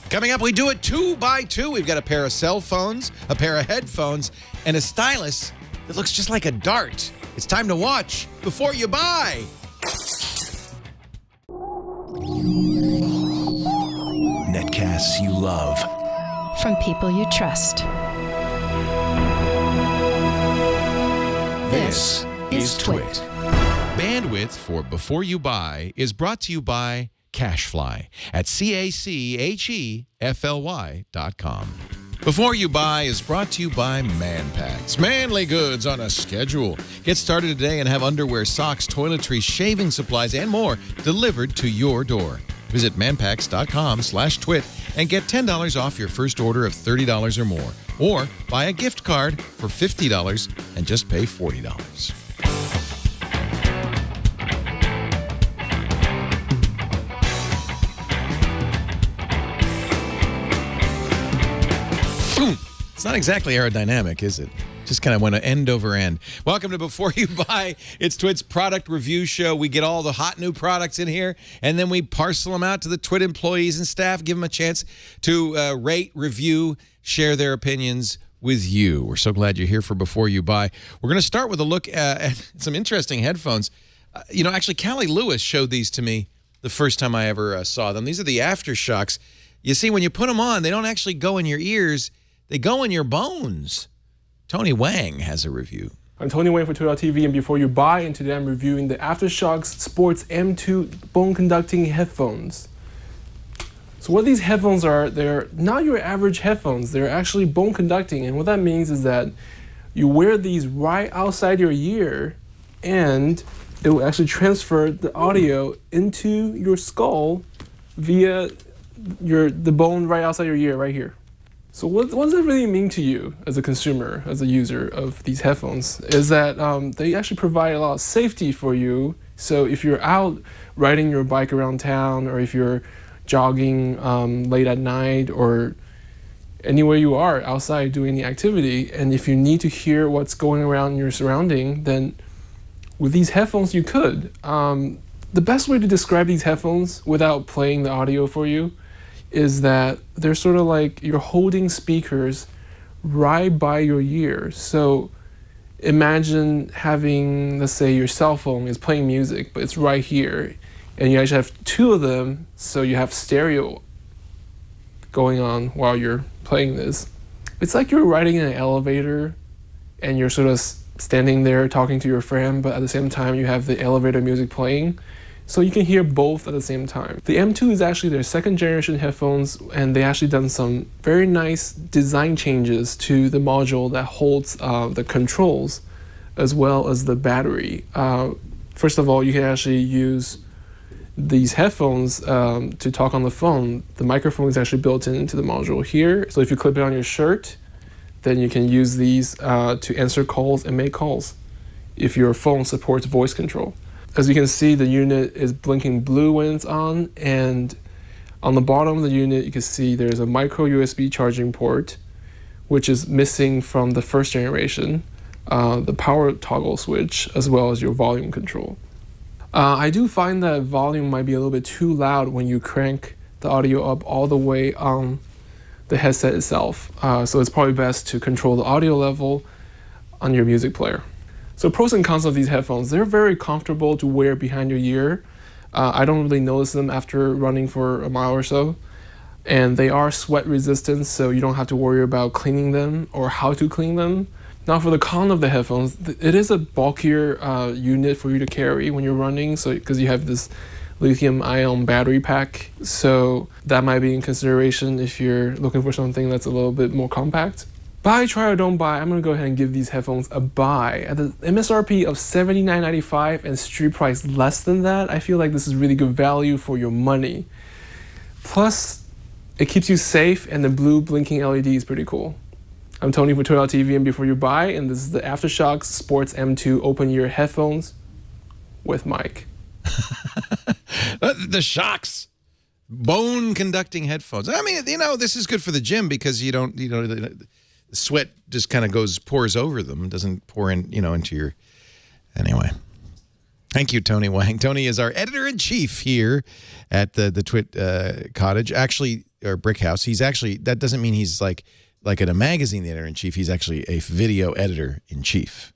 Coming up, we do it 2 by 2. We've got a pair of cell phones, a pair of headphones, and a stylus that looks just like a dart. It's time to watch before you buy. Netcasts you love. From people you trust. This is Twit. Bandwidth for Before You Buy is brought to you by Cashfly at CACHEFLY.com. Before You Buy is brought to you by Manpacks. Manly goods on a schedule. Get started today and have underwear, socks, toiletries, shaving supplies, and more delivered to your door. Visit manpacks.com/twit and get $10 off your first order of $30 or more. Or buy a gift card for $50 and just pay $40. Boom. It's not exactly aerodynamic, is it? Just kind of went end over end. Welcome to Before You Buy. It's Twit's product review show. We get all the hot new products in here, and then we parcel them out to the Twit employees and staff, give them a chance to rate, review, share their opinions with you. We're so glad you're here for Before You Buy. We're going to start with a look at some interesting headphones. Actually, Callie Lewis showed these to me the first time I ever saw them. These are the AfterShokz. You see, when you put them on, they don't actually go in your ears. They go in your bones. Tony Wang has a review. I'm Tony Wang for Twit.tv, and Before You Buy, and today I'm reviewing the AfterShokz Sportz M2 bone-conducting headphones. So what these headphones are, they're not your average headphones. They're actually bone-conducting, and what that means is that you wear these right outside your ear, and it will actually transfer the audio into your skull via the bone right outside your ear, right here. So what does that really mean to you as a consumer, as a user of these headphones? Is that they actually provide a lot of safety for you. So if you're out riding your bike around town, or if you're jogging late at night, or anywhere you are outside doing any activity, and if you need to hear what's going around in your surrounding, then with these headphones you could. The best way to describe these headphones without playing the audio for you is that they're sort of like you're holding speakers right by your ear. So imagine having, let's say your cell phone is playing music, but it's right here, and you actually have two of them, so you have stereo going on while you're playing this. It's like you're riding in an elevator and you're sort of standing there talking to your friend, but at the same time you have the elevator music playing. So you can hear both at the same time. The M2 is actually their second generation headphones, and they actually done some very nice design changes to the module that holds the controls as well as the battery. First of all, you can actually use these headphones to talk on the phone. The microphone is actually built into the module here. So if you clip it on your shirt, then you can use these to answer calls and make calls if your phone supports voice control. As you can see, the unit is blinking blue when it's on, and on the bottom of the unit you can see there's a micro USB charging port, which is missing from the first generation, the power toggle switch, as well as your volume control. I do find that volume might be a little bit too loud when you crank the audio up all the way on the headset itself, so it's probably best to control the audio level on your music player. So pros and cons of these headphones: they're very comfortable to wear behind your ear. I don't really notice them after running for a mile or so. And they are sweat resistant, so you don't have to worry about cleaning them or how to clean them. Now for the con of the headphones, it is a bulkier unit for you to carry when you're running, so because you have this lithium-ion battery pack. So that might be in consideration if you're looking for something that's a little bit more compact. Buy, try, or don't buy, I'm going to go ahead and give these headphones a buy. At the MSRP of $79.95 and street price less than that, I feel like this is really good value for your money. Plus, it keeps you safe, and the blue blinking LED is pretty cool. I'm Tony for Twit.tv and Before You Buy, and this is the AfterShokz Sportz M2 open-ear headphones with mic. The Shokz bone-conducting headphones. I mean, this is good for the gym because you don't, the sweat just kind of pours over them. It doesn't pour in, into your, anyway. Thank you, Tony Wang. Tony is our editor-in-chief here at the Twit Cottage. Actually, or Brick House. He's actually, that doesn't mean he's like in a magazine editor-in-chief. He's actually a video editor-in-chief.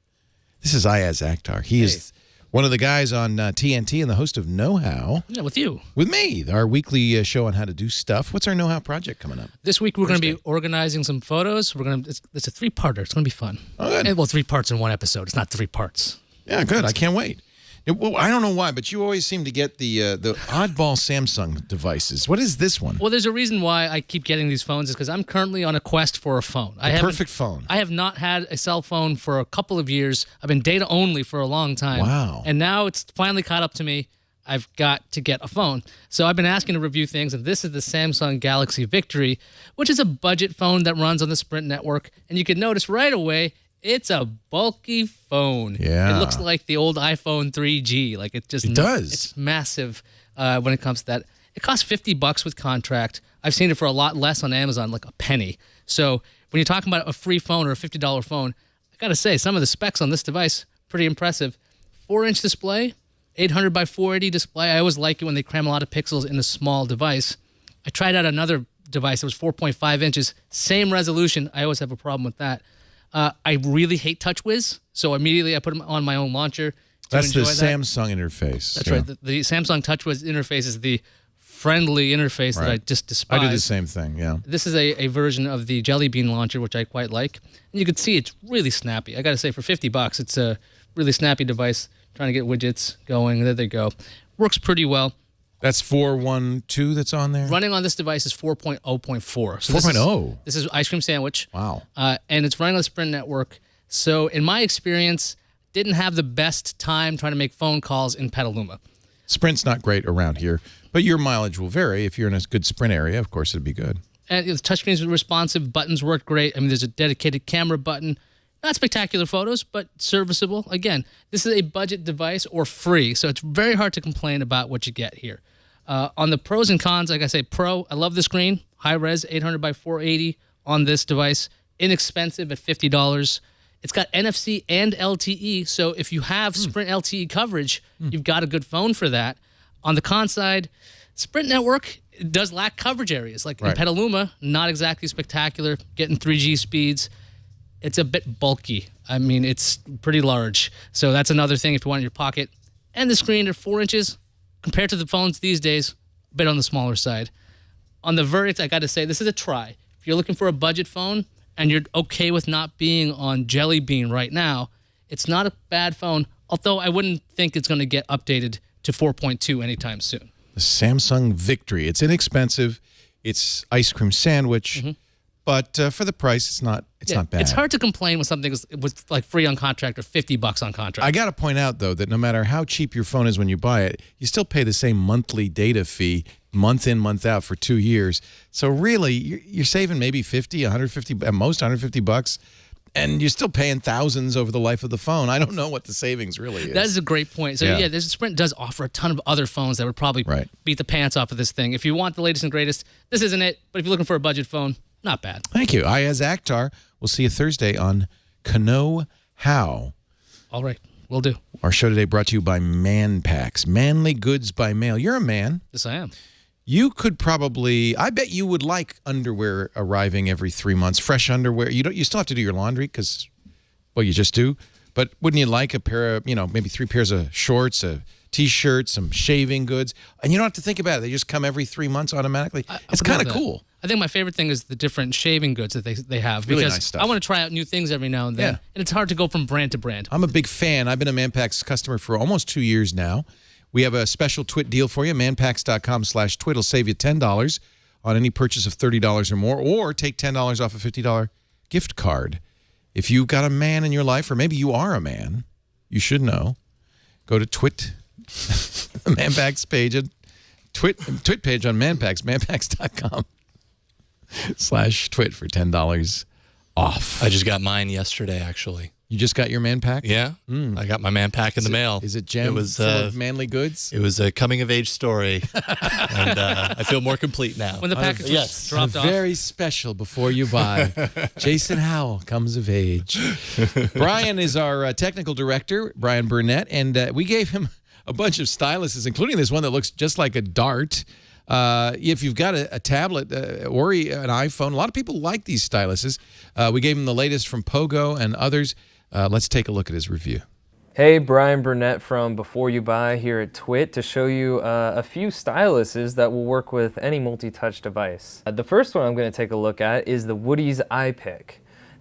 This is Ayaz Akhtar. He is one of the guys on TNT and the host of Know How. Yeah, with you. With me, our weekly show on how to do stuff. What's our Know How project coming up? This week we're going to be organizing some photos. It's a 3-parter. It's going to be fun. Oh, good. Well, 3 parts in one episode. It's not 3 parts. Yeah, good. I can't wait. Well, I don't know why, but you always seem to get the oddball Samsung devices. What is this one? Well, there's a reason why I keep getting these phones is because I'm currently on a quest for a phone. The perfect phone. I have not had a cell phone for a couple of years. I've been data only for a long time. Wow. And now it's finally caught up to me. I've got to get a phone. So I've been asking to review things, and this is the Samsung Galaxy Victory, which is a budget phone that runs on the Sprint network. And you can notice right away, it's a bulky phone. Yeah. It looks like the old iPhone 3G. Like it does. It's massive when it comes to that. It costs $50 with contract. I've seen it for a lot less on Amazon, like a penny. So when you're talking about a free phone or a $50 phone, I got to say, some of the specs on this device, pretty impressive. 4-inch display, 800 by 480 display. I always like it when they cram a lot of pixels in a small device. I tried out another device that was 4.5 inches, same resolution. I always have a problem with that. I really hate TouchWiz, so immediately I put them on my own launcher. That's the Samsung interface. That's right. The Samsung TouchWiz interface is the friendly interface that I just despise. I do the same thing, yeah. This is a version of the Jelly Bean launcher, which I quite like. And you can see it's really snappy. I got to say, for $50, it's a really snappy device. Trying to get widgets going. There they go. Works pretty well. That's 4.1.2 that's on there? Running on this device is 4.0.4. So 4.0? This is Ice Cream Sandwich. Wow. And it's running on the Sprint network. So in my experience, didn't have the best time trying to make phone calls in Petaluma. Sprint's not great around here, but your mileage will vary. If you're in a good Sprint area, of course, it'd be good. And the touchscreens were responsive. Buttons worked great. I mean, there's a dedicated camera button. Not spectacular photos, but serviceable. Again, this is a budget device or free, so it's very hard to complain about what you get here. On the pros and cons, like I say, pro, I love the screen. High res, 800 by 480 on this device. Inexpensive at $50. It's got NFC and LTE, so if you have Sprint LTE coverage, you've got a good phone for that. On the con side, Sprint network does lack coverage areas. Like in Petaluma, not exactly spectacular, getting 3G speeds. It's a bit bulky. I mean, it's pretty large. So that's another thing if you want in your pocket. And the screen at 4 inches, compared to the phones these days, a bit on the smaller side. On the verdict, I got to say, this is a try. If you're looking for a budget phone and you're okay with not being on Jelly Bean right now, it's not a bad phone, although I wouldn't think it's going to get updated to 4.2 anytime soon. The Samsung Victory. It's inexpensive. It's Ice Cream Sandwich. But for the price, it's not bad. It's hard to complain when something was like free on contract or $50 on contract. I got to point out, though, that no matter how cheap your phone is when you buy it, you still pay the same monthly data fee month in, month out for 2 years. So really, you're saving maybe $50, $150, at most $150, and you're still paying thousands over the life of the phone. I don't know what the savings really is. That is a great point. So yeah, Sprint does offer a ton of other phones that would probably beat the pants off of this thing. If you want the latest and greatest, this isn't it. But if you're looking for a budget phone, not bad. Thank you. Ayaz Akhtar. We'll see you Thursday on Know How. All right. Will do. Our show today brought to you by Man Packs. Manly goods by mail. You're a man. Yes, I am. You could probably, I bet you would like underwear arriving every 3 months. Fresh underwear. You still have to do your laundry because, well, you just do. But wouldn't you like a pair of, maybe 3 pairs of shorts, a T-shirt, some shaving goods? And you don't have to think about it. They just come every 3 months automatically. It's kind of cool. I think my favorite thing is the different shaving goods that they have. Really because nice stuff. I want to try out new things every now and then. And it's hard to go from brand to brand. I'm a big fan. I've been a Manpacks customer for almost 2 years now. We have a special Twit deal for you. Manpacks.com/Twit will save you $10 on any purchase of $30 or more, or take $10 off a $50 gift card. If you've got a man in your life, or maybe you are a man, you should know. Go to Twit, the Manpacks page, Twit page on Manpacks, manpacks.com/Twit for $10 off. I just got mine yesterday, actually. You just got your man pack? Yeah, I got my man pack in the mail. Is it full of manly goods? It was a coming-of-age story, and I feel more complete now. When the package was dropped off. Very special before you buy. Jason Howell comes of age. Brian is our technical director, Brian Burnett, and we gave him a bunch of styluses, including this one that looks just like a dart. If you've got a tablet or an iPhone, a lot of people like these styluses. We gave him the latest from Pogo and others. Let's take a look at his review. Hey, Brian Burnett from Before You Buy here at Twit to show you a few styluses that will work with any multi-touch device. The first one I'm going to take a look at is the Woodees iPic.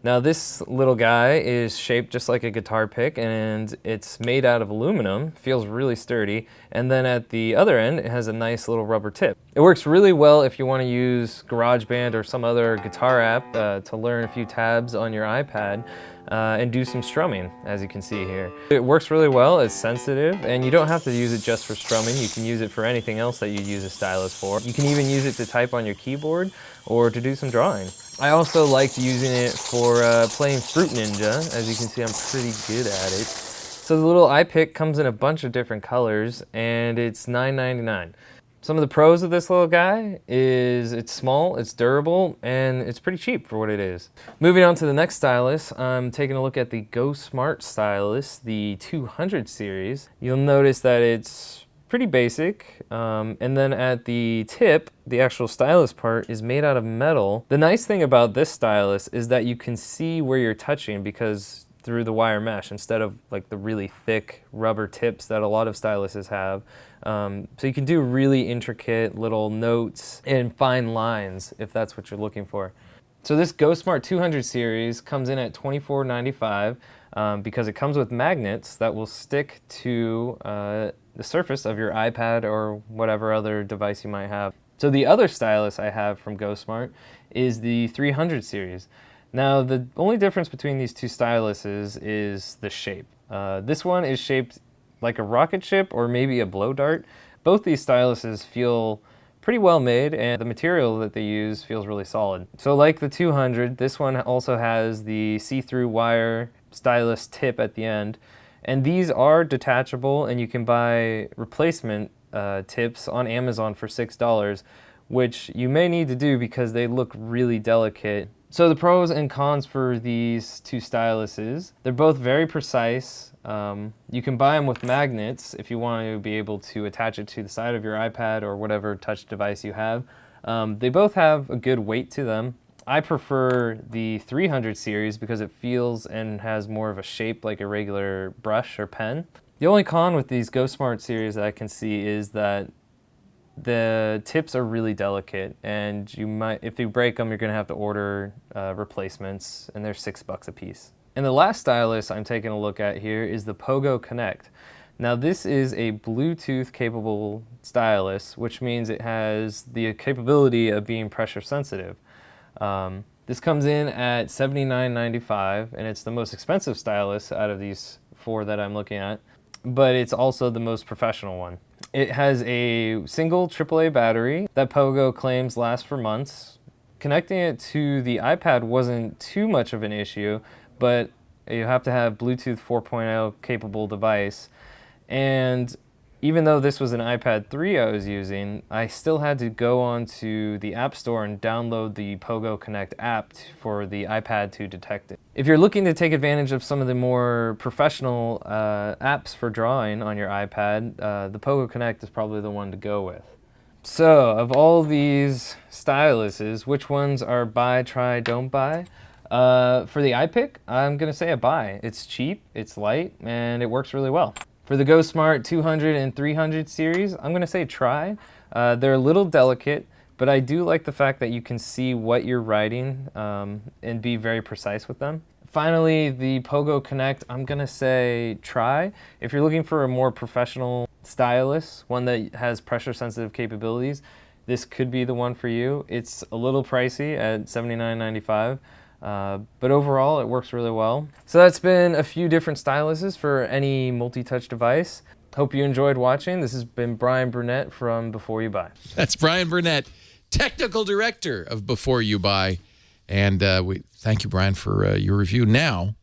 Now this little guy is shaped just like a guitar pick, and it's made out of aluminum, feels really sturdy, and then at the other end it has a nice little rubber tip. It works really well if you want to use GarageBand or some other guitar app to learn a few tabs on your iPad and do some strumming, as you can see here. It works really well, it's sensitive, and you don't have to use it just for strumming. You can use it for anything else that you use a stylus for. You can even use it to type on your keyboard or to do some drawing. I also liked using it for playing Fruit Ninja. As you can see, I'm pretty good at it. So the little iPic comes in a bunch of different colors, and it's $9.99. Some of the pros of this little guy is it's small, it's durable, and it's pretty cheap for what it is. Moving on to the next stylus, I'm taking a look at the GoSmart stylus, the 200 series. You'll notice that it's pretty basic, and then at the tip, the actual stylus part is made out of metal. The nice thing about this stylus is that you can see where you're touching because through the wire mesh instead of like the really thick rubber tips that a lot of styluses have. So you can do really intricate little notes and fine lines if that's what you're looking for. So this GoSmart 200 series comes in at $24.95 because it comes with magnets that will stick to the surface of your iPad or whatever other device you might have. So the other stylus I have from GoSmart is the 300 series. Now the only difference between these two styluses is the shape. This one is shaped like a rocket ship or maybe a blow dart. Both these styluses feel pretty well made, and the material that they use feels really solid. So like the 200, this one also has the see-through wire stylus tip at the end. And these are detachable, and you can buy replacement tips on Amazon for $6, which you may need to do because they look really delicate. So the pros and cons for these two styluses, they're both very precise. You can buy them with magnets if you want to be able to attach it to the side of your iPad or whatever touch device you have. They both have a good weight to them. I prefer the 300 series because it feels and has more of a shape like a regular brush or pen. The only con with these GoSmart series that I can see is that the tips are really delicate, and you might, if you break them, you're going to have to order replacements, and they're $6 a piece. And the last stylus I'm taking a look at here is the Pogo Connect. Now this is a Bluetooth capable stylus, which means it has the capability of being pressure sensitive. This comes in at $79.95, and it's the most expensive stylus out of these four that I'm looking at, but it's also the most professional one. It has a single AAA battery that Pogo claims lasts for months. Connecting it to the iPad wasn't too much of an issue, but you have to have Bluetooth 4.0 capable device. And even though this was an iPad 3 I was using, I still had to go onto the App Store and download the Pogo Connect app for the iPad to detect it. If you're looking to take advantage of some of the more professional apps for drawing on your iPad, the Pogo Connect is probably the one to go with. So, of all these styluses, which ones are buy, try, don't buy? For the iPic, I'm going to say a buy. It's cheap, it's light, and it works really well. For the GoSmart 200 and 300 series, I'm going to say try. They're a little delicate, but I do like the fact that you can see what you're writing and be very precise with them. Finally, the Pogo Connect, I'm going to say try. If you're looking for a more professional stylus, one that has pressure-sensitive capabilities, this could be the one for you. It's a little pricey at $79.95. But overall, it works really well. So that's been a few different styluses for any multi-touch device. Hope you enjoyed watching. This has been Brian Burnett from Before You Buy. That's Brian Burnett, Technical Director of Before You Buy. And we thank you, Brian, for your review. Now,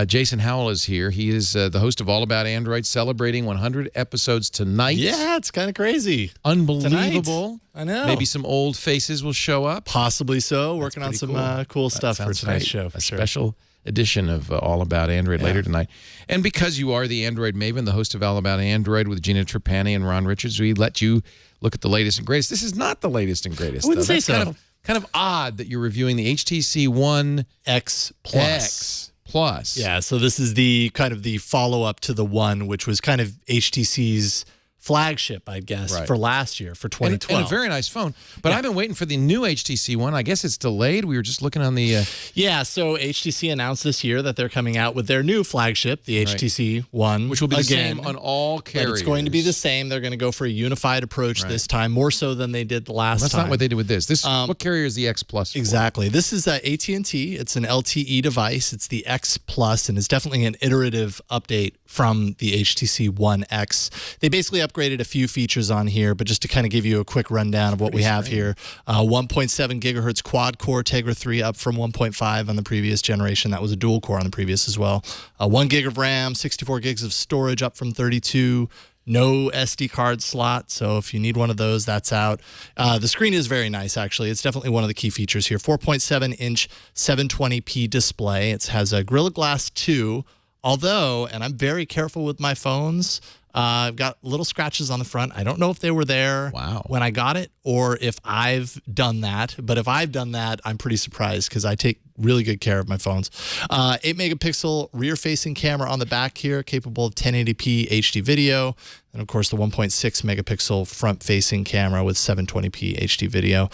Jason Howell is here. He is the host of All About Android, celebrating 100 episodes tonight. Yeah, it's kind of crazy. Unbelievable. Tonight. I know. Maybe some old faces will show up. Possibly so. Working on some cool stuff for tonight's show. A special edition of All About Android later tonight. And because you are the Android maven, the host of All About Android with Gina Trapani and Ron Richards, we let you look at the latest and greatest. This is not the latest and greatest. I wouldn't though. say That's so. Kind of odd that you're reviewing the HTC One X Plus. X Plus. Yeah, so this is the kind of the follow-up to the One, which was kind of HTC's flagship, I guess, Right. for last year, for 2012. And a very nice phone. But I've been waiting for the new HTC One. I guess it's delayed. We were just looking on the... Yeah, so HTC announced this year that they're coming out with their new flagship, the HTC One. which will be the again, same on all carriers. But it's going to be the same. They're going to go for a unified approach this time, more so than they did the last That's time. not what they did with this. What carrier is the X Plus for? Exactly. This is AT&T. It's an LTE device. It's the X Plus, and it's definitely an iterative update from the HTC One X. They basically upgraded a few features on here, but just to kind of give you a quick rundown of what we have here. 1.7 gigahertz quad-core Tegra 3 up from 1.5 on the previous generation. That was a dual-core on the previous as well. 1 gig of RAM, 64 gigs of storage up from 32. No SD card slot, so if you need one of those, that's out. The screen is very nice, actually. It's definitely one of the key features here. 4.7-inch 720p display. It has a Gorilla Glass 2, although, and I'm very careful with my phones, I've got little scratches on the front. I don't know if they were there when I got it or if I've done that. But if I've done that, I'm pretty surprised because I take really good care of my phones. 8-megapixel rear-facing camera on the back here, capable of 1080p HD video. And, of course, the 1.6 megapixel front-facing camera with 720p HD video.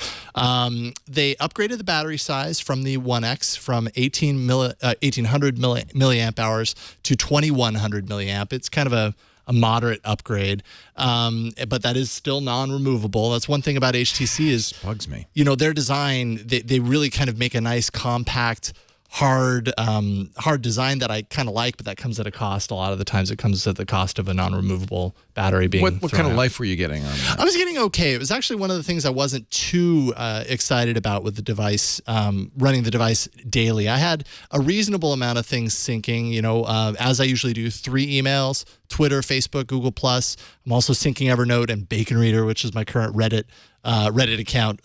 They upgraded the battery size from the 1X from 1,800 milliamp hours to 2,100 milliamp. It's kind of a moderate upgrade, but that is still non-removable. That's one thing about HTC is, bugs me. You know, their design, they really kind of make a nice compact, hard design that I kind of like, but that comes at a cost. A lot of the times it comes at the cost of a non-removable battery being What kind of life were you getting on that? I was getting okay. It was actually one of the things I wasn't too excited about with the device, running the device daily. I had a reasonable amount of things syncing, you know, as I usually do, 3 emails, Twitter, Facebook, Google+. I'm also syncing Evernote and Bacon Reader, which is my current Reddit account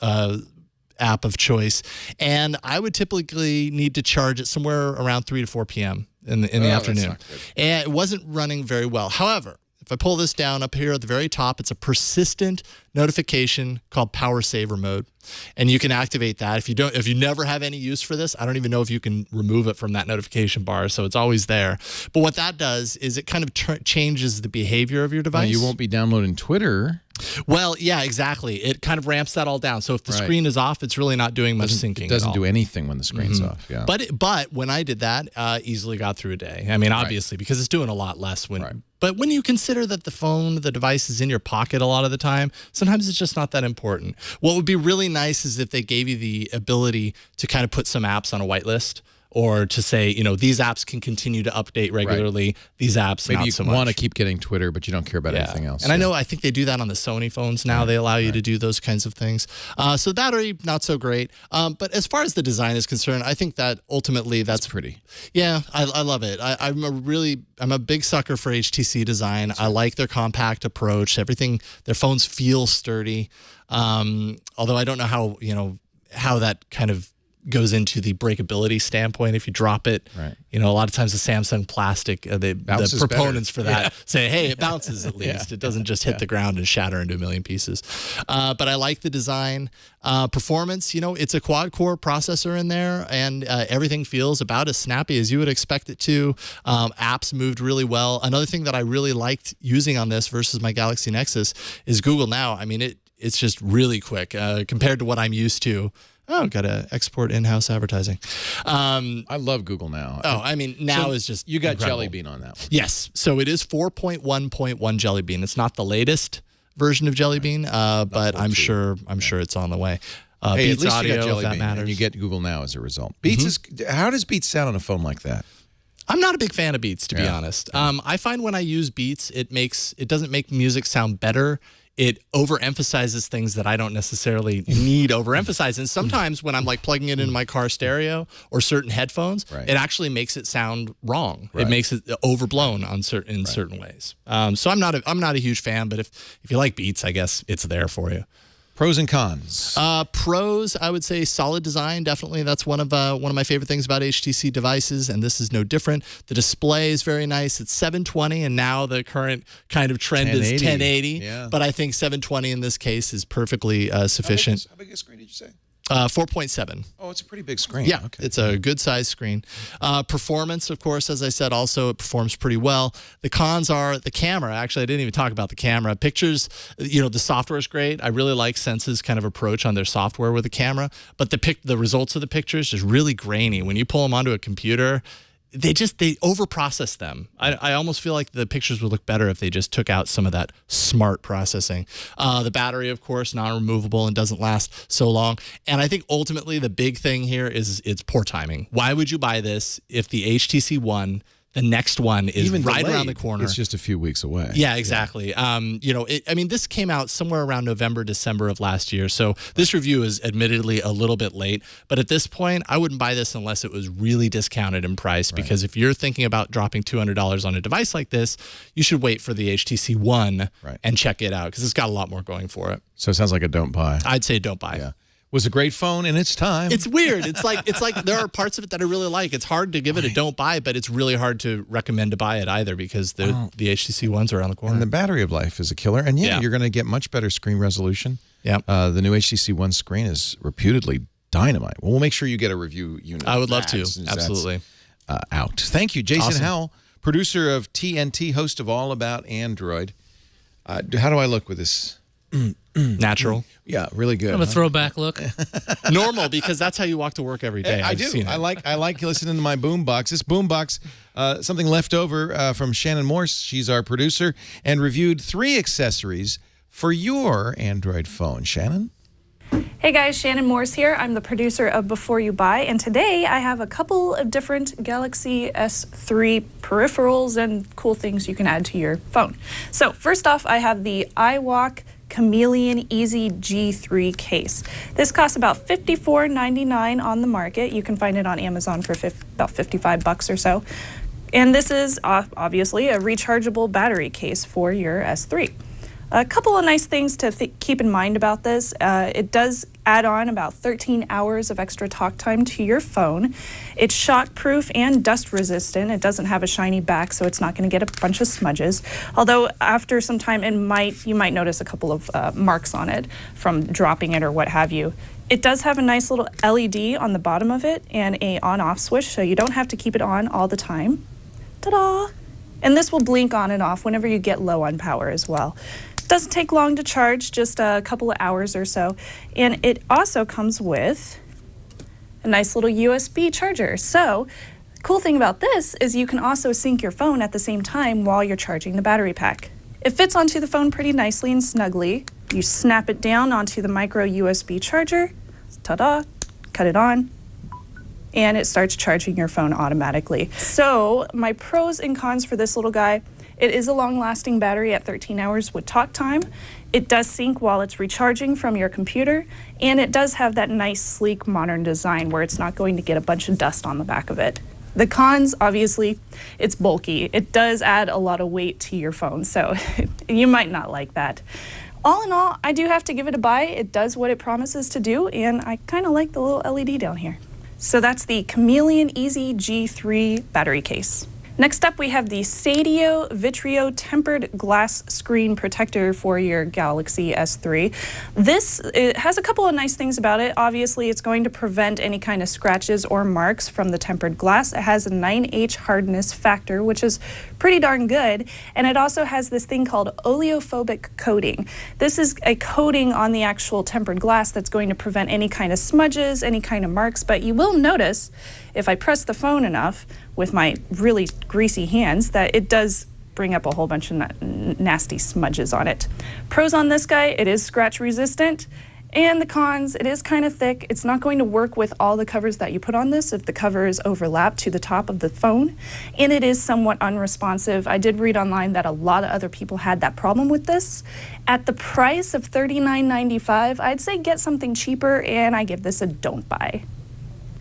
app of choice. And I would typically need to charge it somewhere around 3 to 4 p.m. in the afternoon. And it wasn't running very well. However, if I pull this down up here at the very top, it's a persistent notification called Power Saver Mode. And you can activate that. If you never have any use for this, I don't even know if you can remove it from that notification bar. So it's always there. But what that does is it kind of changes the behavior of your device. Now, you won't be downloading Twitter. Well, yeah, exactly. It kind of ramps that all down. So if the screen is off, it's really not doing much syncing. It doesn't do anything when the screen's off. Yeah. But when I did that, easily got through a day. I mean, obviously, because it's doing a lot less when. But when you consider that the device is in your pocket a lot of the time, sometimes it's just not that important. What would be really nice is if they gave you the ability to kind of put some apps on a whitelist, or to say, you know, these apps can continue to update regularly. These apps, maybe not you so much. want to keep getting Twitter, but you don't care about anything else. And I think they do that on the Sony phones now. They allow you to do those kinds of things. So the battery, not so great. But as far as the design is concerned, I think that ultimately that's pretty. Yeah, I love it. I'm a big sucker for HTC design. I like their compact approach. Their phones feel sturdy. Although I don't know how that kind of goes into the breakability standpoint. If you drop it, you know, a lot of times the Samsung plastic, the proponents for that say, hey, it bounces at least. It doesn't just hit the ground and shatter into a million pieces. But I like the design. Performance, you know, it's a quad-core processor in there, and everything feels about as snappy as you would expect it to. Apps moved really well. Another thing that I really liked using on this versus my Galaxy Nexus is Google Now. I mean, it's just really quick compared to what I'm used to. Oh, got to export in-house advertising. I love Google Now. Oh, I mean, Now is just you got incredible. Jelly Bean on that one. Yes. So it is 4.1.1 Jelly Bean. It's not the latest version of Jelly Bean, but I'm sure it's on the way. Hey, Beats at least Audio, you got Jelly if that Bean, matters. and you get Google Now as a result. Beats how does Beats sound on a phone like that? I'm not a big fan of Beats, to be honest. I find when I use Beats, it doesn't make music sound better. It overemphasizes things that I don't necessarily need overemphasized. And sometimes when I'm like plugging it into my car stereo or certain headphones, it actually makes it sound wrong. It makes it overblown in certain ways. So I'm not a huge fan, but if you like Beats, I guess it's there for you. Pros and cons. Pros, I would say solid design. Definitely, that's one of my favorite things about HTC devices, and this is no different. The display is very nice. It's 720, and now the current kind of trend is 1080. Yeah. But I think 720 in this case is perfectly sufficient. How big a screen did you say? 4.7. Oh, it's a pretty big screen. Yeah, okay. It's a good size screen. Performance, of course, as I said, also it performs pretty well. The cons are the camera. Actually, I didn't even talk about the camera. Pictures, the software is great. I really like Sense's kind of approach on their software with the camera, but the results of the pictures is really grainy. When you pull them onto a computer, they overprocess them. I almost feel like the pictures would look better if they just took out some of that smart processing. The battery, of course, non-removable and doesn't last so long. And I think ultimately the big thing here is it's poor timing. Why would you buy this if the HTC One, the next one, is Even right delayed, around the corner? It's just a few weeks away. Yeah, exactly. This came out somewhere around November, December of last year. So this review is admittedly a little bit late. But at this point, I wouldn't buy this unless it was really discounted in price. Because if you're thinking about dropping $200 on a device like this, you should wait for the HTC One and check it out because it's got a lot more going for it. So it sounds like a don't buy. I'd say don't buy. Yeah. Was a great phone in its time. It's weird. It's like there are parts of it that I really like. It's hard to give it a don't buy, but it's really hard to recommend to buy it either because the HTC Ones are around the corner. And the battery of life is a killer. And you're going to get much better screen resolution. Yeah. The new HTC One screen is reputedly dynamite. Well, we'll make sure you get a rewview unit. I would love to. Absolutely. Out. Thank you, Jason Awesome. Howell, producer of TNT, host of All About Android. How do I look with this? Natural. Yeah, really good. Kind of a throwback look. Normal, because that's how you walk to work every day. I do. I like listening to my boombox. This boombox, something left over from Shannon Morse. She's our producer and reviewed 3 accessories for your Android phone. Shannon? Hey guys, Shannon Morse here. I'm the producer of Before You Buy, and today I have a couple of different Galaxy S3 peripherals and cool things you can add to your phone. So first off, I have the iWalk Chameleon Easy G3 case. This costs about $54.99 on the market. You can find it on Amazon for about $55 or so. And this is obviously a rechargeable battery case for your S3. A couple of nice things to keep in mind about this. It does add on about 13 hours of extra talk time to your phone. It's shockproof and dust resistant. It doesn't have a shiny back, so it's not going to get a bunch of smudges. Although after some time, you might notice a couple of marks on it from dropping it or what have you. It does have a nice little LED on the bottom of it and a on-off switch, so you don't have to keep it on all the time. Ta-da! And this will blink on and off whenever you get low on power as well. Doesn't take long to charge, just a couple of hours or so. And it also comes with a nice little USB charger. So, cool thing about this is you can also sync your phone at the same time while you're charging the battery pack. It fits onto the phone pretty nicely and snugly. You snap it down onto the micro USB charger, ta-da, cut it on, and it starts charging your phone automatically. So, my pros and cons for this little guy: it is a long-lasting battery at 13 hours with talk time. It does sync while it's recharging from your computer, and it does have that nice, sleek, modern design where it's not going to get a bunch of dust on the back of it. The cons, obviously, it's bulky. It does add a lot of weight to your phone, so you might not like that. All in all, I do have to give it a buy. It does what it promises to do, and I kind of like the little LED down here. So that's the Chameleon Easy G3 battery case. Next up, we have the Seidio Vitreo tempered glass screen protector for your Galaxy S3. It has a couple of nice things about it. Obviously, it's going to prevent any kind of scratches or marks from the tempered glass. It has a 9H hardness factor, which is pretty darn good. And it also has this thing called oleophobic coating. This is a coating on the actual tempered glass that's going to prevent any kind of smudges, any kind of marks. But you will notice, if I press the phone enough with my really greasy hands, that it does bring up a whole bunch of nasty smudges on it. Pros on this guy: it is scratch resistant. And the cons: it is kind of thick. It's not going to work with all the covers that you put on this if the cover is overlapped to the top of the phone. And it is somewhat unresponsive. I did read online that a lot of other people had that problem with this. At the price of $39.95, I'd say get something cheaper, and I give this a don't buy.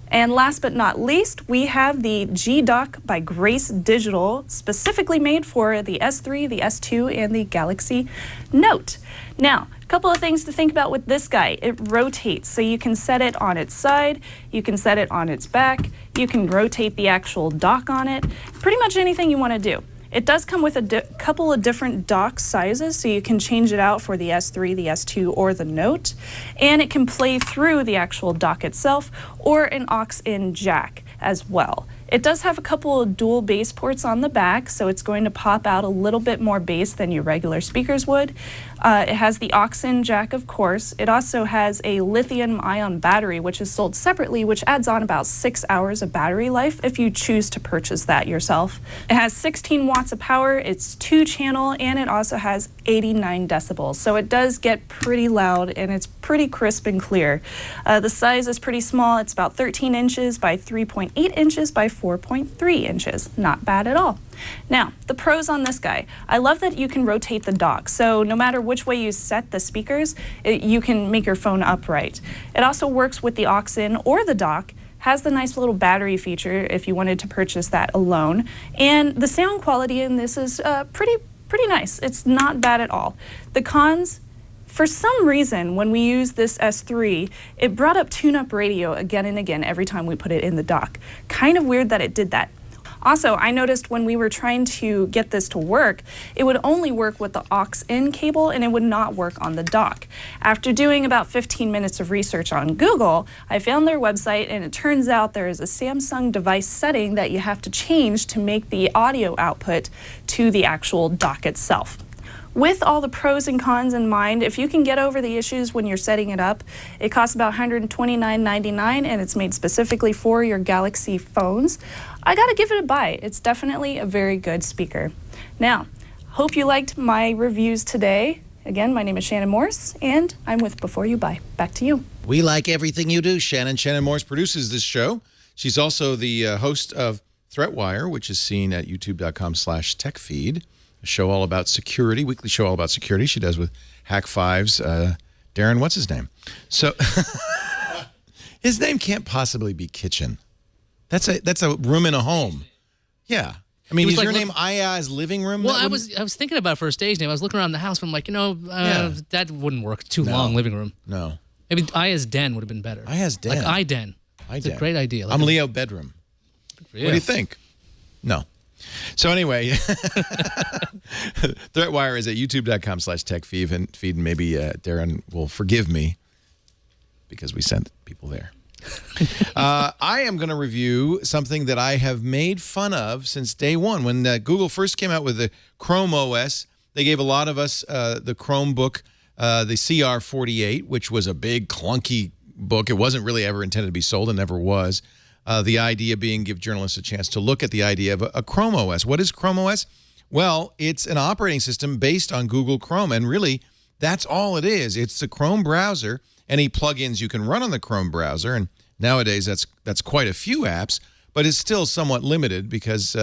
And last but not least, we have the Gdock by Grace Digital, specifically made for the S3, the S2, and the Galaxy Note. Now, Couple of things to think about with this guy. It rotates, so you can set it on its side, you can set it on its back, you can rotate the actual dock on it, pretty much anything you want to do. It does come with a couple of different dock sizes, so you can change it out for the S3, the S2, or the Note, and it can play through the actual dock itself or an aux-in jack as well. It does have a couple of dual bass ports on the back, so it's going to pop out a little bit more bass than your regular speakers would. It has the aux-in jack, of course. It also has a lithium-ion battery, which is sold separately, which adds on about 6 hours of battery life if you choose to purchase that yourself. It has 16 watts of power, it's 2-channel, and it also has 89 decibels. So it does get pretty loud, and it's pretty crisp and clear. The size is pretty small. It's about 13 inches by 3.8 inches by 4.3 inches. Not bad at all. Now, the pros on this guy. I love that you can rotate the dock, so no matter which way you set the speakers, you can make your phone upright. It also works with the aux-in or the dock, has the nice little battery feature if you wanted to purchase that alone, and the sound quality in this is pretty nice. It's not bad at all. The cons, for some reason, when we use this S3, it brought up tune-up radio again and again every time we put it in the dock. Kind of weird that it did that. Also, I noticed when we were trying to get this to work, it would only work with the aux-in cable and it would not work on the dock. After doing about 15 minutes of research on Google, I found their website, and it turns out there is a Samsung device setting that you have to change to make the audio output to the actual dock itself. With all the pros and cons in mind, if you can get over the issues when you're setting it up, it costs about $129.99, and it's made specifically for your Galaxy phones. I gotta give it a buy. It's definitely a very good speaker. Now, hope you liked my reviews today. Again, my name is Shannon Morse, and I'm with Before You Buy. Back to you. We like everything you do, Shannon. Shannon Morse produces this show. She's also the host of ThreatWire, which is seen at youtube.com/techfeed. A show all about security, weekly show all about security. She does with Hack Five's Darren, what's his name? So his name can't possibly be Kitchen. That's a room in a home. Yeah. I mean, is like, your name Aya's living room? Well, I was thinking about it for a stage name. I was looking around the house, and I'm like, that wouldn't work. Too long, living room. No. Maybe Aya's Den would have been better. Aya's Den. Like iDen. It's a great idea. Like I'm Leo Bedroom. What do you think? No. So anyway, ThreatWire is at youtube.com/techfeed, and maybe Darren will forgive me because we sent people there. I am going to review something that I have made fun of since day one. When Google first came out with the Chrome OS, they gave a lot of us the Chromebook, the CR48, which was a big, clunky book. It wasn't really ever intended to be sold and never was. The idea being give journalists a chance to look at the idea of a Chrome OS. What is Chrome OS? Well, it's an operating system based on Google Chrome, and really, that's all it is. It's the Chrome browser, any plugins you can run on the Chrome browser, and nowadays that's quite a few apps, but it's still somewhat limited because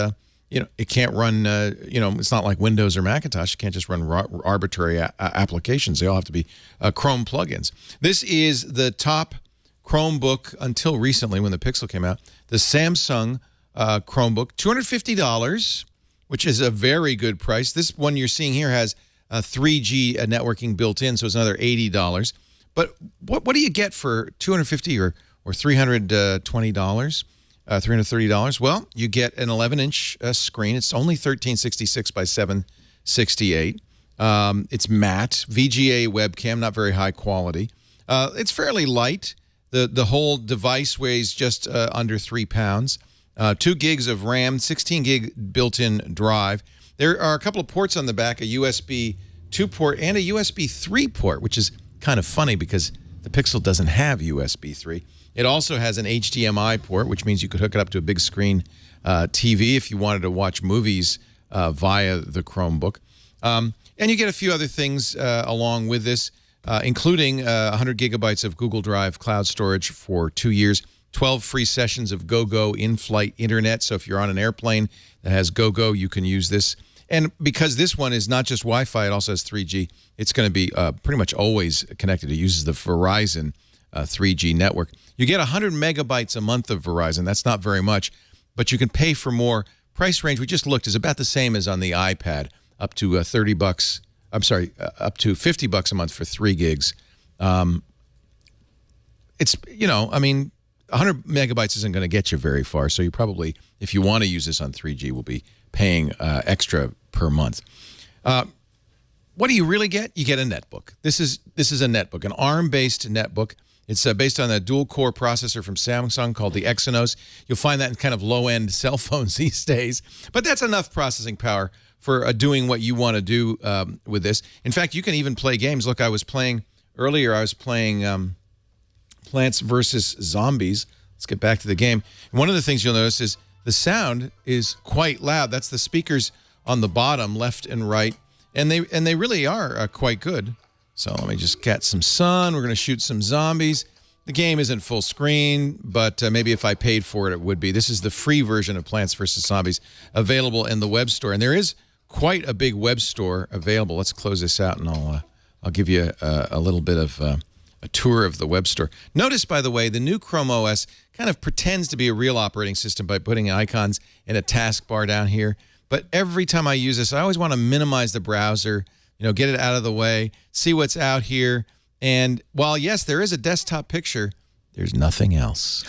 it can't run. It's not like Windows or Macintosh. You can't just run arbitrary applications. They all have to be Chrome plugins. This is the top Chromebook until recently when the Pixel came out. The Samsung Chromebook, $250, which is a very good price. This one you're seeing here has 3G networking built in, so it's another $80. But what do you get for $250 or $320, $330? Well, you get an 11-inch screen. It's only 1366 by 768. It's matte, VGA webcam, not very high quality. It's fairly light. The whole device weighs just under 3 pounds. 2 gigs of RAM, 16 gig built-in drive. There are a couple of ports on the back, a USB 2 port and a USB 3 port, which is kind of funny because the Pixel doesn't have USB 3. It also has an HDMI port, which means you could hook it up to a big screen TV if you wanted to watch movies via the Chromebook. And you get a few other things along with this, including 100 gigabytes of Google Drive cloud storage for 2 years, 12 free sessions of GoGo in-flight internet. So if you're on an airplane that has GoGo, you can use this. And because this one is not just Wi-Fi, it also has 3G, it's going to be pretty much always connected. It uses the Verizon 3G network. You get 100 megabytes a month of Verizon. That's not very much, but you can pay for more. Price range, we just looked, is about the same as on the iPad, up to $30 I'm sorry, up to $50 a month for 3 gigs. It's, you know, I mean, 100 megabytes isn't going to get you very far. So you probably, if you want to use this on 3G, will be paying extra per month. What do you really get? You get a netbook. This is a netbook, an ARM-based netbook. It's based on a dual-core processor from Samsung called the Exynos. You'll find that in kind of low-end cell phones these days. But that's enough processing power for doing what you want to do with this. In fact, you can even play games. Look, I was playing earlier. I was playing Plants vs. Zombies. Let's get back to the game. And one of the things you'll notice is the sound is quite loud. That's the speakers on the bottom, left and right. And they really are quite good. So let me just get some sun. We're going to shoot some zombies. The game isn't full screen, but maybe if I paid for it, it would be. This is the free version of Plants vs. Zombies available in the web store. And there is quite a big web store available. Let's close this out, and I'll give you a little bit of a tour of the web store. Notice, by the way, the new Chrome OS kind of pretends to be a real operating system by putting icons in a taskbar down here. But every time I use this, I always want to minimize the browser, you know, get it out of the way, see what's out here. And while, yes, there is a desktop picture, there's nothing else.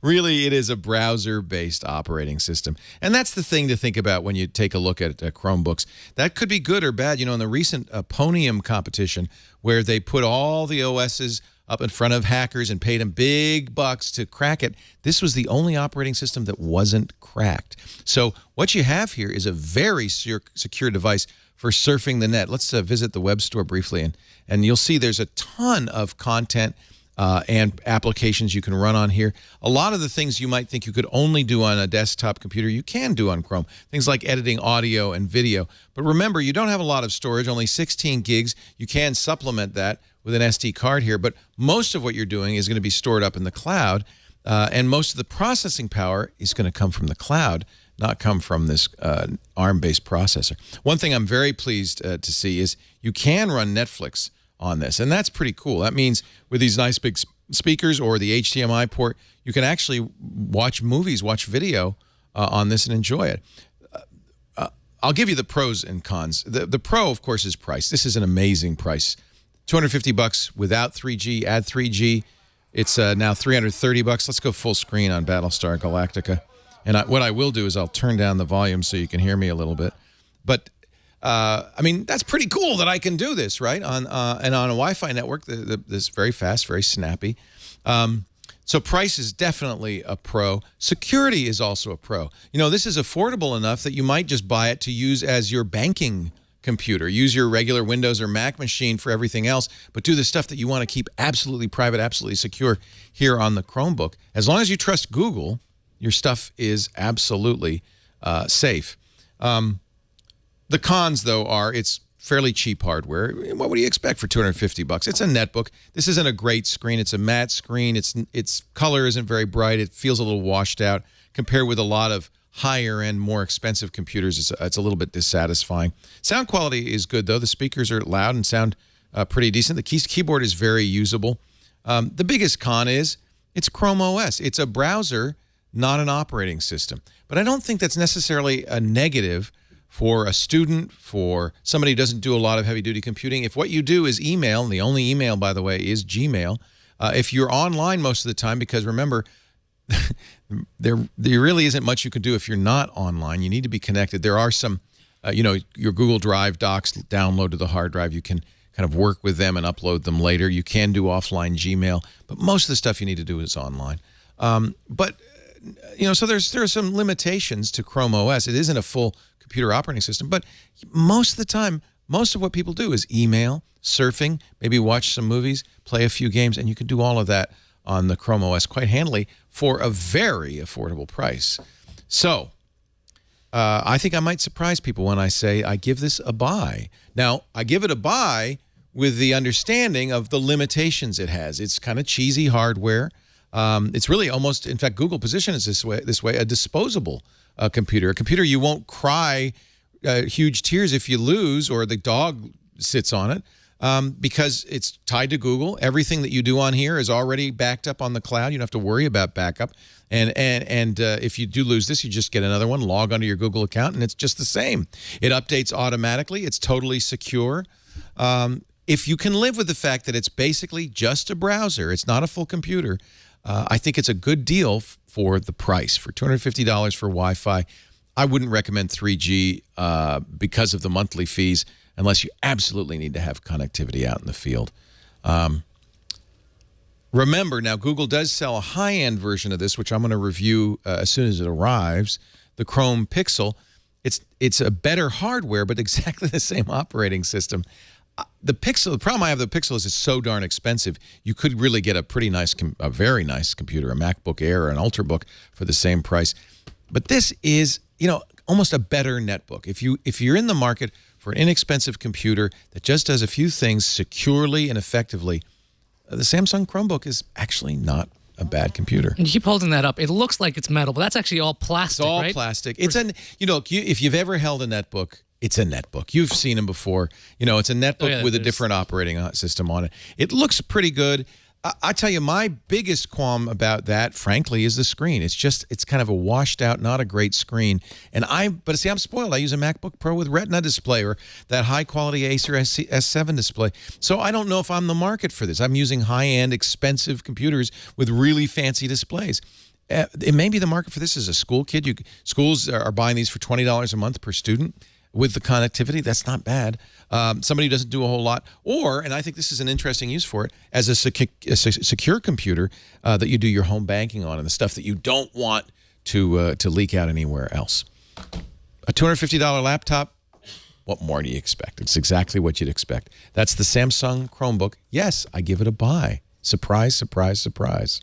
Really, it is a browser-based operating system. And that's the thing to think about when you take a look at Chromebooks. That could be good or bad. You know, in the recent Ponium competition, where they put all the OSs up in front of hackers and paid them big bucks to crack it, this was the only operating system that wasn't cracked. So what you have here is a very secure device for surfing the net. Let's visit the web store briefly, and you'll see there's a ton of content and applications you can run on here. A lot of the things you might think you could only do on a desktop computer, you can do on Chrome. Things like editing audio and video. But remember, you don't have a lot of storage, only 16 gigs. You can supplement that with an SD card here, but most of what you're doing is going to be stored up in the cloud, and most of the processing power is going to come from the cloud, not come from this ARM-based processor. One thing I'm very pleased to see is you can run Netflix on this, and that's pretty cool. That means with these nice big speakers or the HDMI port, you can actually watch movies, watch video on this and enjoy it. I'll give you the pros and cons. The pro, of course, is price. This is an amazing price. $250 without 3G, add 3G. It's now $330. Let's go full screen on Battlestar Galactica. And what I will do is I'll turn down the volume so you can hear me a little bit. But I mean, that's pretty cool that I can do this, right? And on a Wi-Fi network, this very fast, very snappy. So price is definitely a pro. Security is also a pro. You know, this is affordable enough that you might just buy it to use as your banking computer. Use your regular Windows or Mac machine for everything else, but do the stuff that you want to keep absolutely private, absolutely secure here on the Chromebook. As long as you trust Google, your stuff is absolutely safe. The cons, though, are it's fairly cheap hardware. What would you expect for $250? It's a netbook. This isn't a great screen. It's a matte screen. Its color isn't very bright. It feels a little washed out compared with a lot of higher-end, more expensive computers. It's a little bit dissatisfying. Sound quality is good, though. The speakers are loud and sound pretty decent. The keyboard is very usable. The biggest con is it's Chrome OS. It's a browser, not an operating system. But I don't think that's necessarily a negative for a student, for somebody who doesn't do a lot of heavy-duty computing. If what you do is email, and the only email, by the way, is Gmail, if you're online most of the time, because remember, there really isn't much you can do if you're not online. You need to be connected. There are some, you know, your Google Drive docs download to the hard drive. You can kind of work with them and upload them later. You can do offline Gmail, but most of the stuff you need to do is online. But you know, so there are some limitations to Chrome OS. It isn't a full computer operating system, but most of the time, most of what people do is email, surfing, maybe watch some movies, play a few games, and you can do all of that on the Chrome OS quite handily for a very affordable price. So I think I might surprise people when I say I give this a buy. Now, I give it a buy with the understanding of the limitations it has. It's kind of cheesy hardware. It's really almost, in fact, Google positions this way, a disposable computer, a computer you won't cry huge tears if you lose or the dog sits on it. because it's tied to Google. Everything that you do on here is already backed up on the cloud. You don't have to worry about backup. And if you do lose this, you just get another one, log onto your Google account, and it's just the same. It updates automatically. It's totally secure. If you can live with the fact that it's basically just a browser, it's not a full computer, I think it's a good deal for the price. For $250 for Wi-Fi, I wouldn't recommend 3G because of the monthly fees, unless you absolutely need to have connectivity out in the field. Remember, now Google does sell a high-end version of this, which I'm going to review as soon as it arrives, the Chrome Pixel. It's a better hardware, but exactly the same operating system. The problem I have with the Pixel is it's so darn expensive. You could really get a pretty nice, a very nice computer, a MacBook Air or an Ultrabook for the same price. But this is, almost a better netbook. If you're in the market for an inexpensive computer that just does a few things securely and effectively, the Samsung Chromebook is actually not a bad computer. And you keep holding that up. It looks like it's metal, but that's actually all plastic, It's all right? plastic. It's if you've ever held a netbook, it's a netbook. You've seen them before. It's a netbook with a different operating system on it. It looks pretty good. I tell you, my biggest qualm about that, frankly, is the screen. It's kind of a washed out, not a great screen. But see, I'm spoiled. I use a MacBook Pro with Retina display or that high quality Acer S7 display. So I don't know if I'm the market for this. I'm using high-end, expensive computers with really fancy displays. It may be the market for this as a school kid. Schools are buying these for $20 a month per student. With the connectivity, that's not bad. Somebody who doesn't do a whole lot, and I think this is an interesting use for it, as a secure computer that you do your home banking on and the stuff that you don't want to leak out anywhere else. A $250 laptop, what more do you expect? It's exactly what you'd expect. That's the Samsung Chromebook. Yes, I give it a buy. Surprise, surprise, surprise.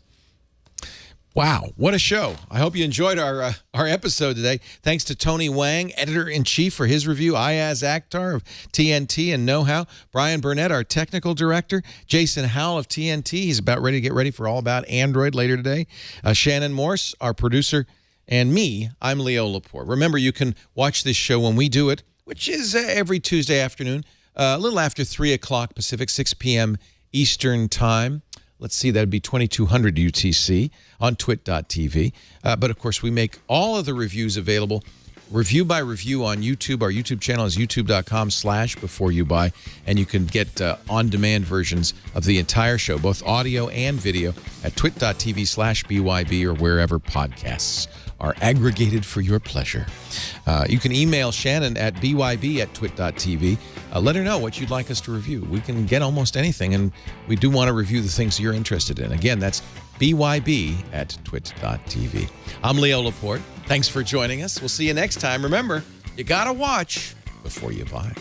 Wow, what a show. I hope you enjoyed our episode today. Thanks to Tony Wang, Editor-in-Chief, for his review, Ayaz Akhtar of TNT and Know-How, Brian Burnett, our Technical Director, Jason Howell of TNT. He's about ready to get ready for All About Android later today. Shannon Morse, our producer, and me, I'm Leo Laporte. Remember, you can watch this show when we do it, which is every Tuesday afternoon, a little after 3 o'clock Pacific, 6 p.m. Eastern Time. Let's see, that would be 2200 UTC on twit.tv. But, of course, we make all of the reviews available review by review on YouTube. Our YouTube channel is youtube.com/beforeyoubuy, and you can get on-demand versions of the entire show, both audio and video, at twit.tv/BYB or wherever podcasts are aggregated for your pleasure. You can email Shannon at byb@twit.tv. Let her know what you'd like us to review. We can get almost anything, and we do want to review the things you're interested in. Again, that's byb@twit.tv. I'm Leo Laporte. Thanks for joining us. We'll see you next time. Remember, you got to watch before you buy.